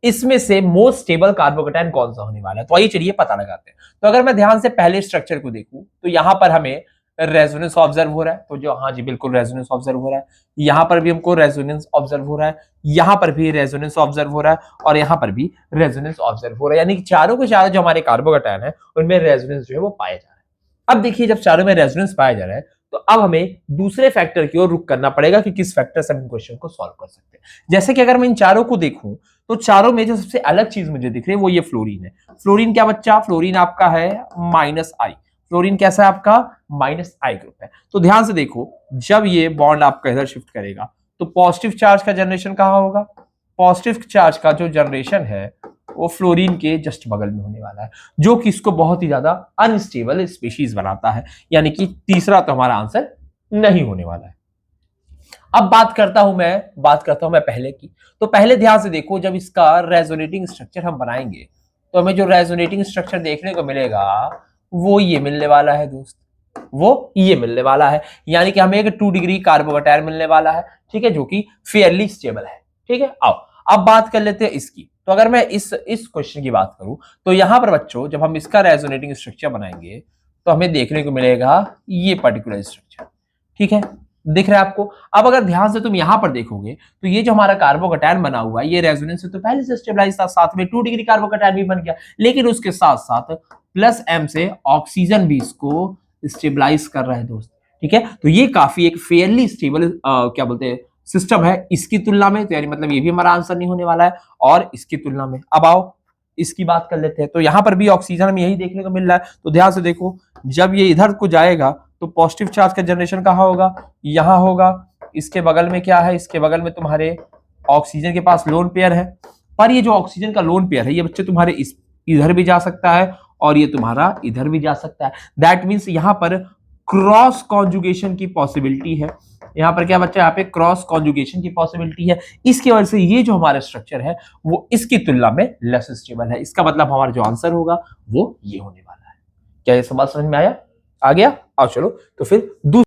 इसमें से most stable carbocation कौन सा होने वाला है। तो आइए चलिए पता लगाते हैं। तो अगर मैं ध्यान से पहले स्ट्रक्चर को देखूं तो यहां पर हमें रेजोनेंस ऑब्जर्व हो रहा है, तो जो हाँ जी बिल्कुल रेजोनेंस ऑब्जर्व हो रहा है, यहां पर भी हमको रेजोनेंस ऑब्जर्व हो रहा है, यहां पर भी रेजोनेंस ऑब्जर्व हो रहा है और यहां पर भी रेजोनेंस ऑब्जर्व हो रहा है, यानी कि चारों के चारों जो हमारे कार्बोकेटायन है उनमें रेजोनेंस जो है वो पाया जा रहा है। अब देखिए जब चारों में रेजोनेंस पाया जा रहा है तो अब हमें दूसरे फैक्टर की ओर रुख करना पड़ेगा कि किस फैक्टर से हम क्वेश्चन को सॉल्व कर सकते हैं। जैसे कि अगर मैं इन चारों को देखूं तो चारों में जो सबसे अलग चीज मुझे दिख रही है वो ये फ्लोरीन है। फ्लोरीन क्या बच्चा, फ्लोरीन आपका है -I। फ्लोरीन कैसा है आपका, -I ग्रुप है। तो ध्यान से देखो जब ये बॉन्ड आपका इधर शिफ्ट करेगा तो पॉजिटिव चार्ज का जनरेशन कहां होगा, पॉजिटिव चार्ज का जो जनरेशन है वो फ्लोरीन के जस्ट बगल में होने वाला है, जो कि इसको बहुत ही ज्यादा अनस्टेबल स्पीशीज बनाता है, यानी कि तीसरा तो हमारा आंसर नहीं होने वाला है। अब बात करता हूं मैं पहले की। तो पहले ध्यान से देखो जब इसका रेजोनेटिंग स्ट्रक्चर हम बनाएंगे तो हमें जो रेजोनेटिंग स्ट्रक्चर देखने को मिलेगा वो ये मिलने वाला है दोस्त, वो ये मिलने वाला है, यानी कि हमें एक 2 डिग्री कार्बोकेटायन मिलने वाला है, ठीक है, जो कि फेयरली स्टेबल है। ठीक है, आओ अब बात कर लेते हैं इसकी। तो अगर मैं इस क्वेश्चन की बात करूं तो यहां पर बच्चों जब हम इसका रेजोनेटिंग स्ट्रक्चर बनाएंगे तो हमें देखने को मिलेगा ये पर्टिकुलर स्ट्रक्चर। ठीक है, दिख रहा है आपको। अब अगर ध्यान से तुम यहां पर देखोगे तो ये जो हमारा कार्बोकेटायन बना हुआ है ये रेजोनेंस से तो पहले से स्टेबलाइज था, साथ में 2 डिग्री कार्बोकेटायन भी बन गया, लेकिन उसके साथ साथ +M से ऑक्सीजन भी इसको स्टेबलाइज कर रहा है दोस्त। ठीक है, तो ये काफी एक फेयरली स्टेबल क्या बोलते हैं सिस्टम है इसकी तुलना में, तो यानी मतलब ये भी हमारा आंसर नहीं होने वाला है। और इसकी तुलना में अब आओ इसकी बात कर लेते हैं। तो यहां पर भी ऑक्सीजन हमें यही देखने को मिल रहा है। तो ध्यान से देखो जब ये इधर को जाएगा तो पॉजिटिव चार्ज का जनरेशन कहां होगा, यहां होगा। इसके बगल में क्या है, इसके बगल में तुम्हारे ऑक्सीजन के पास लोन पेयर है, पर ये जो ऑक्सीजन का लोन पेयर है ये बच्चे तुम्हारे इस इधर भी जा सकता है और ये तुम्हारा इधर भी जा सकता है। दैट मीन्स यहां पर क्रॉस कॉन्जुगेशन की पॉसिबिलिटी है। यहाँ पर क्या बच्चा, यहाँ पे क्रॉस कॉन्जुगेशन की पॉसिबिलिटी है। इसकी वजह से ये जो हमारा स्ट्रक्चर है वो इसकी तुलना में लेस स्टेबल है। इसका मतलब हमारा जो आंसर होगा वो ये होने वाला है। क्या ये सवाल समझ में आया, आ गया? आओ चलो तो फिर दूसरा